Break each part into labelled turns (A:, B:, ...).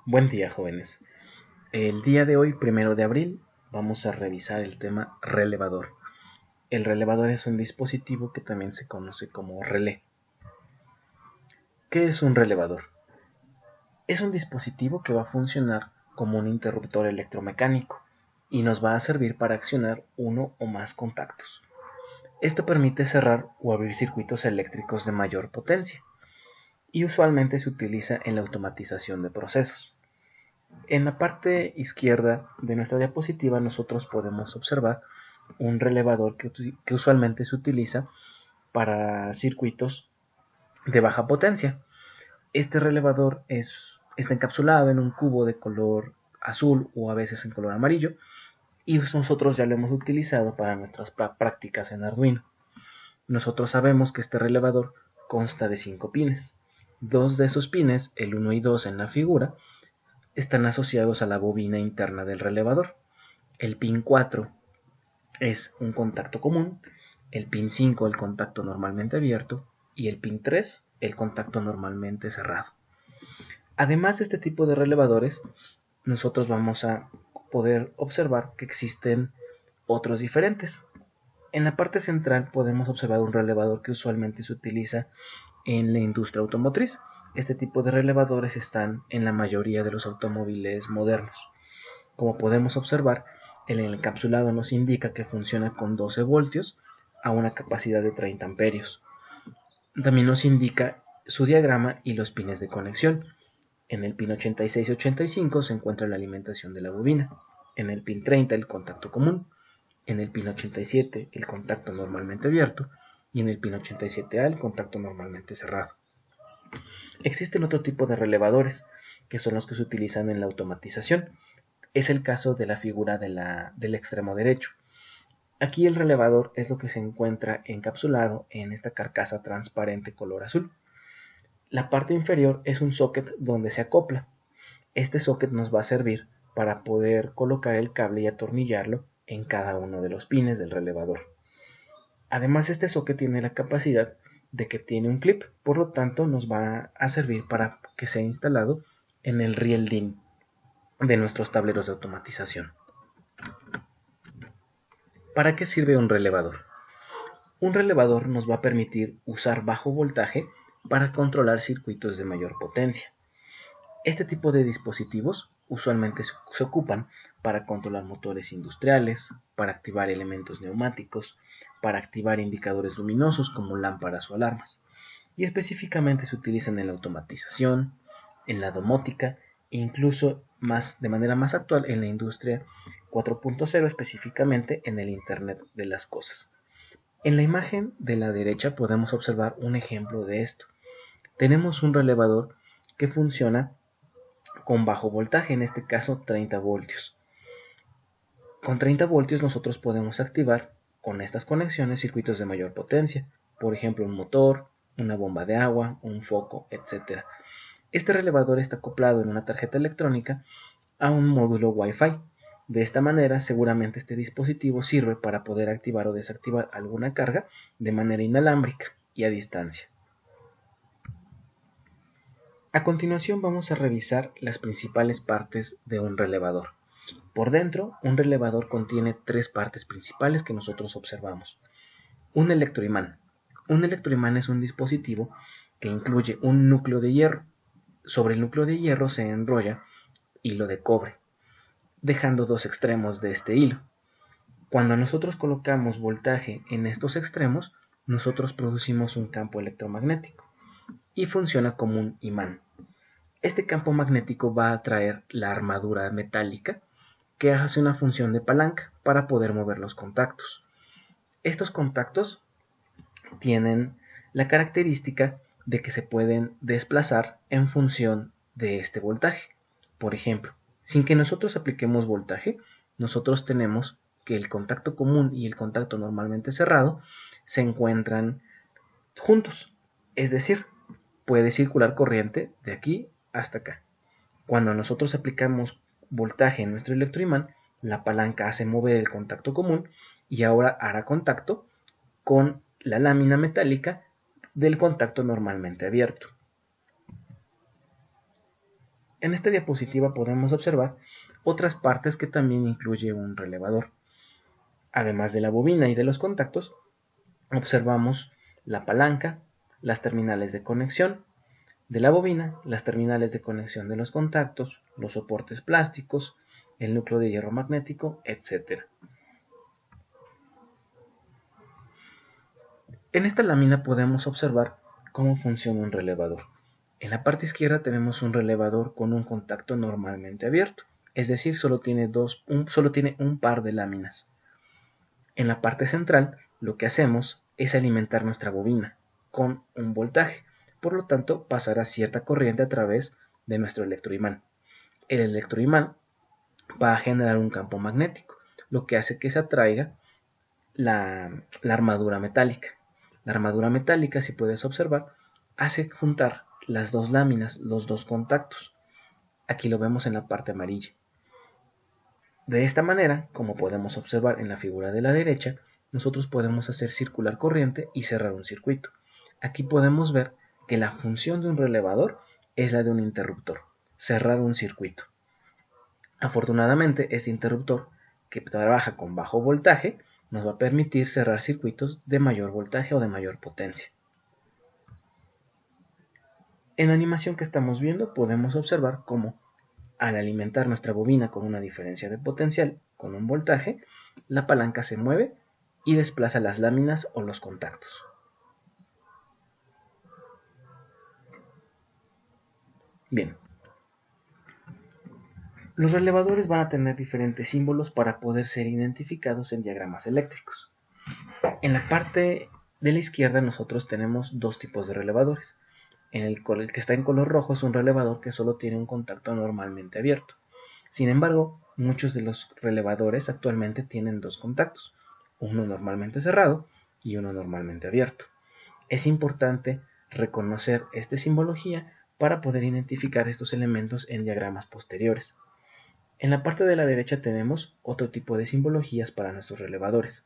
A: Buen día, jóvenes. El día de hoy, 1 de abril, vamos a revisar el tema relevador. El relevador es un dispositivo que también se conoce como relé. ¿Qué es un relevador? Es un dispositivo que va a funcionar como un interruptor electromecánico y nos va a servir para accionar uno o más contactos. Esto permite cerrar o abrir circuitos eléctricos de mayor potencia y usualmente se utiliza en la automatización de procesos. En la parte izquierda de nuestra diapositiva nosotros podemos observar un relevador que usualmente se utiliza para circuitos de baja potencia. Este relevador está encapsulado en un cubo de color azul o a veces en color amarillo y nosotros ya lo hemos utilizado para nuestras prácticas en Arduino. Nosotros sabemos que este relevador consta de 5 pines. Dos de esos pines, el 1 y 2 en la figura, están asociados a la bobina interna del relevador. El pin 4 es un contacto común, el pin 5 el contacto normalmente abierto y el pin 3 el contacto normalmente cerrado. Además de este tipo de relevadores, nosotros vamos a poder observar que existen otros diferentes. En la parte central podemos observar un relevador que usualmente se utiliza en la industria automotriz. Este tipo de relevadores están en la mayoría de los automóviles modernos. Como podemos observar, el encapsulado nos indica que funciona con 12 voltios a una capacidad de 30 amperios. También nos indica su diagrama y los pines de conexión. En el pin 86 y 85 se encuentra la alimentación de la bobina. En el pin 30 el contacto común. En el pin 87 el contacto normalmente abierto. Y en el pin 87A el contacto normalmente cerrado. Existen otro tipo de relevadores, que son los que se utilizan en la automatización. Es el caso de la figura del extremo derecho. Aquí el relevador es lo que se encuentra encapsulado en esta carcasa transparente color azul. La parte inferior es un socket donde se acopla. Este socket nos va a servir para poder colocar el cable y atornillarlo en cada uno de los pines del relevador. Además, este socket tiene la capacidad de que tiene un clip, por lo tanto nos va a servir para que sea instalado en el riel DIN de nuestros tableros de automatización. ¿Para qué sirve un relevador? Un relevador nos va a permitir usar bajo voltaje para controlar circuitos de mayor potencia. Este tipo de dispositivos usualmente se ocupan para controlar motores industriales, para activar elementos neumáticos, para activar indicadores luminosos como lámparas o alarmas, y específicamente se utilizan en la automatización, en la domótica e incluso de manera más actual en la industria 4.0, específicamente en el Internet de las cosas. En la imagen de la derecha podemos observar un ejemplo de esto. Tenemos un relevador que funciona con bajo voltaje, en este caso 30 voltios. Con 30 voltios nosotros podemos activar con estas conexiones circuitos de mayor potencia, por ejemplo un motor, una bomba de agua, un foco, etc. Este relevador está acoplado en una tarjeta electrónica a un módulo Wi-Fi. De esta manera, seguramente este dispositivo sirve para poder activar o desactivar alguna carga de manera inalámbrica y a distancia. A continuación vamos a revisar las principales partes de un relevador. Por dentro, un relevador contiene 3 partes principales que nosotros observamos. Un electroimán. Un electroimán es un dispositivo que incluye un núcleo de hierro. Sobre el núcleo de hierro se enrolla hilo de cobre, dejando 2 extremos de este hilo. Cuando nosotros colocamos voltaje en estos extremos, nosotros producimos un campo electromagnético y funciona como un imán. Este campo magnético va a atraer la armadura metálica que hace una función de palanca para poder mover los contactos. Estos contactos tienen la característica de que se pueden desplazar en función de este voltaje. Por ejemplo, sin que nosotros apliquemos voltaje, nosotros tenemos que el contacto común y el contacto normalmente cerrado se encuentran juntos, es decir, puede circular corriente de aquí hasta acá. Cuando nosotros aplicamos voltaje en nuestro electroimán, la palanca hace mover el contacto común y ahora hará contacto con la lámina metálica del contacto normalmente abierto. En esta diapositiva podemos observar otras partes que también incluye un relevador. Además de la bobina y de los contactos, observamos la palanca, las terminales de conexión de la bobina, las terminales de conexión de los contactos, los soportes plásticos, el núcleo de hierro magnético, etc. En esta lámina podemos observar cómo funciona un relevador. En la parte izquierda tenemos un relevador con un contacto normalmente abierto, es decir, solo tiene un par de láminas. En la parte central, lo que hacemos es alimentar nuestra bobina con un voltaje, por lo tanto pasará cierta corriente a través de nuestro electroimán. El electroimán va a generar un campo magnético, lo que hace que se atraiga la armadura metálica. La armadura metálica, si puedes observar, hace juntar las dos láminas, los dos contactos. Aquí lo vemos en la parte amarilla. De esta manera, como podemos observar en la figura de la derecha, nosotros podemos hacer circular corriente y cerrar un circuito. Aquí podemos ver que la función de un relevador es la de un interruptor, cerrar un circuito. Afortunadamente, este interruptor, que trabaja con bajo voltaje, nos va a permitir cerrar circuitos de mayor voltaje o de mayor potencia. En la animación que estamos viendo podemos observar cómo al alimentar nuestra bobina con una diferencia de potencial con un voltaje, la palanca se mueve y desplaza las láminas o los contactos. Bien, los relevadores van a tener diferentes símbolos para poder ser identificados en diagramas eléctricos. En la parte de la izquierda nosotros tenemos dos tipos de relevadores. El que está en color rojo es un relevador que solo tiene un contacto normalmente abierto. Sin embargo, muchos de los relevadores actualmente tienen dos contactos, uno normalmente cerrado y uno normalmente abierto. Es importante reconocer esta simbología para poder identificar estos elementos en diagramas posteriores. En la parte de la derecha tenemos otro tipo de simbologías para nuestros relevadores.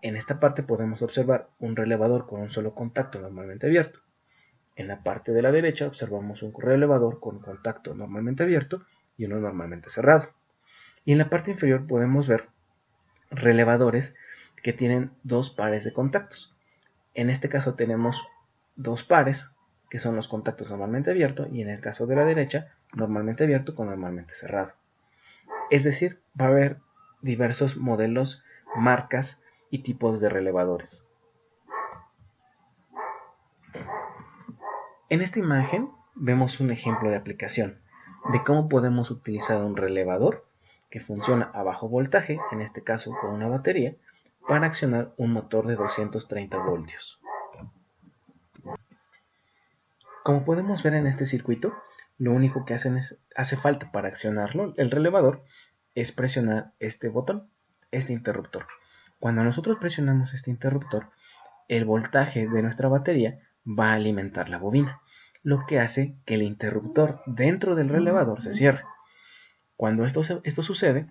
A: En esta parte podemos observar un relevador con un solo contacto normalmente abierto. En la parte de la derecha observamos un relevador con contacto normalmente abierto y uno normalmente cerrado. Y en la parte inferior podemos ver relevadores que tienen dos pares de contactos. En este caso tenemos dos pares que son los contactos normalmente abierto y en el caso de la derecha normalmente abierto con normalmente cerrado. Es decir, va a haber diversos modelos, marcas y tipos de relevadores. En esta imagen vemos un ejemplo de aplicación de cómo podemos utilizar un relevador que funciona a bajo voltaje, en este caso con una batería, para accionar un motor de 230 voltios. Como podemos ver en este circuito, lo único que hace falta para accionarlo, el relevador, es presionar este botón, este interruptor. Cuando nosotros presionamos este interruptor, el voltaje de nuestra batería va a alimentar la bobina, lo que hace que el interruptor dentro del relevador se cierre. Cuando esto sucede,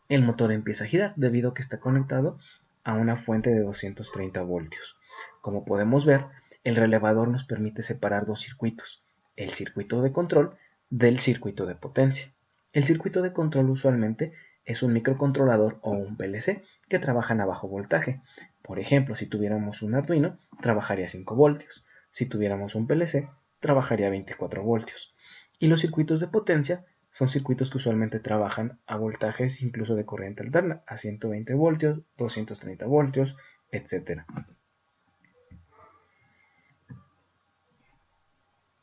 A: el motor empieza a girar debido a que está conectado a una fuente de 230 voltios. Como podemos ver, el relevador nos permite separar dos circuitos, el circuito de control del circuito de potencia. El circuito de control usualmente es un microcontrolador o un PLC que trabajan a bajo voltaje. Por ejemplo, si tuviéramos un Arduino, trabajaría a 5 voltios. Si tuviéramos un PLC, trabajaría a 24 voltios. Y los circuitos de potencia son circuitos que usualmente trabajan a voltajes incluso de corriente alterna, a 120 voltios, 230 voltios, etc.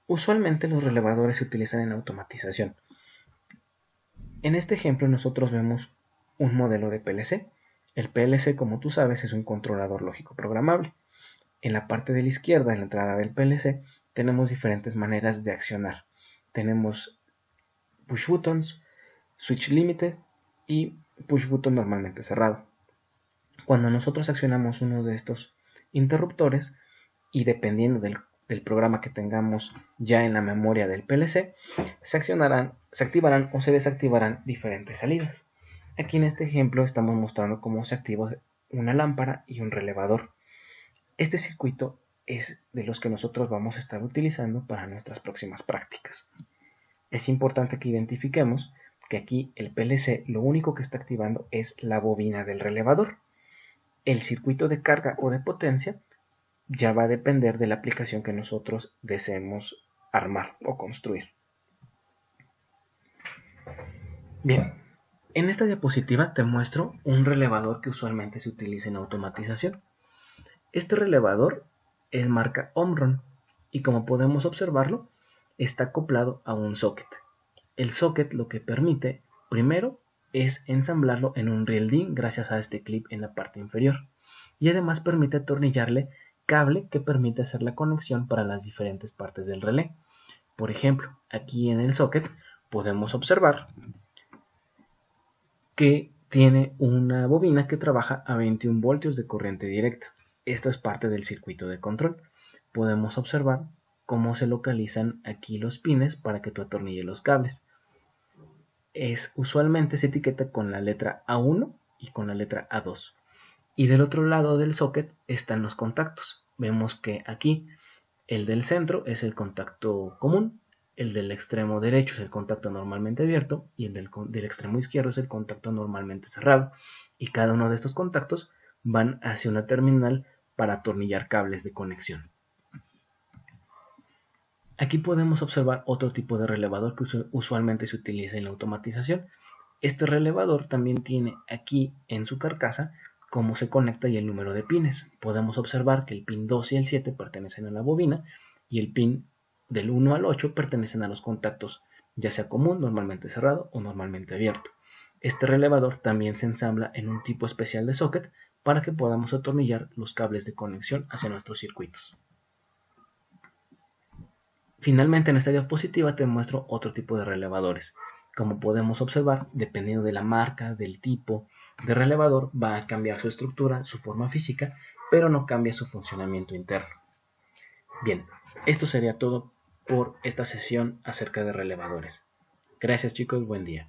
A: Usualmente los relevadores se utilizan en automatización. En este ejemplo nosotros vemos un modelo de PLC. El PLC, como tú sabes, es un controlador lógico programable. En la parte de la izquierda, en la entrada del PLC, tenemos diferentes maneras de accionar. Tenemos push buttons, switch limited y push button normalmente cerrado. Cuando nosotros accionamos uno de estos interruptores y dependiendo del programa que tengamos ya en la memoria del PLC, se activarán o se desactivarán diferentes salidas. Aquí en este ejemplo estamos mostrando cómo se activa una lámpara y un relevador. Este circuito es de los que nosotros vamos a estar utilizando para nuestras próximas prácticas. Es importante que identifiquemos que aquí el PLC lo único que está activando es la bobina del relevador. El circuito de carga o de potencia ya va a depender de la aplicación que nosotros deseemos armar o construir. Bien, en esta diapositiva te muestro un relevador que usualmente se utiliza en automatización. Este relevador es marca Omron y como podemos observarlo, está acoplado a un socket. El socket lo que permite, primero, es ensamblarlo en un riel DIN gracias a este clip en la parte inferior. Y además permite atornillarle cable que permite hacer la conexión para las diferentes partes del relé. Por ejemplo, aquí en el socket podemos observar que tiene una bobina que trabaja a 21 voltios de corriente directa. Esto es parte del circuito de control. Podemos observar cómo se localizan aquí los pines para que tú atornilles los cables. Usualmente se etiqueta con la letra A1 y con la letra A2. Y del otro lado del socket están los contactos. Vemos que aquí el del centro es el contacto común, el del extremo derecho es el contacto normalmente abierto y el del extremo izquierdo es el contacto normalmente cerrado. Y cada uno de estos contactos van hacia una terminal para atornillar cables de conexión. Aquí podemos observar otro tipo de relevador que usualmente se utiliza en la automatización. Este relevador también tiene aquí en su carcasa cómo se conecta y el número de pines. Podemos observar que el pin 2 y el 7 pertenecen a la bobina y el pin del 1 al 8 pertenecen a los contactos, ya sea común, normalmente cerrado o normalmente abierto. Este relevador también se ensambla en un tipo especial de socket para que podamos atornillar los cables de conexión hacia nuestros circuitos. Finalmente, en esta diapositiva te muestro otro tipo de relevadores. Como podemos observar, dependiendo de la marca, del tipo de relevador, va a cambiar su estructura, su forma física, pero no cambia su funcionamiento interno. Bien, esto sería todo por esta sesión acerca de relevadores. Gracias chicos, buen día.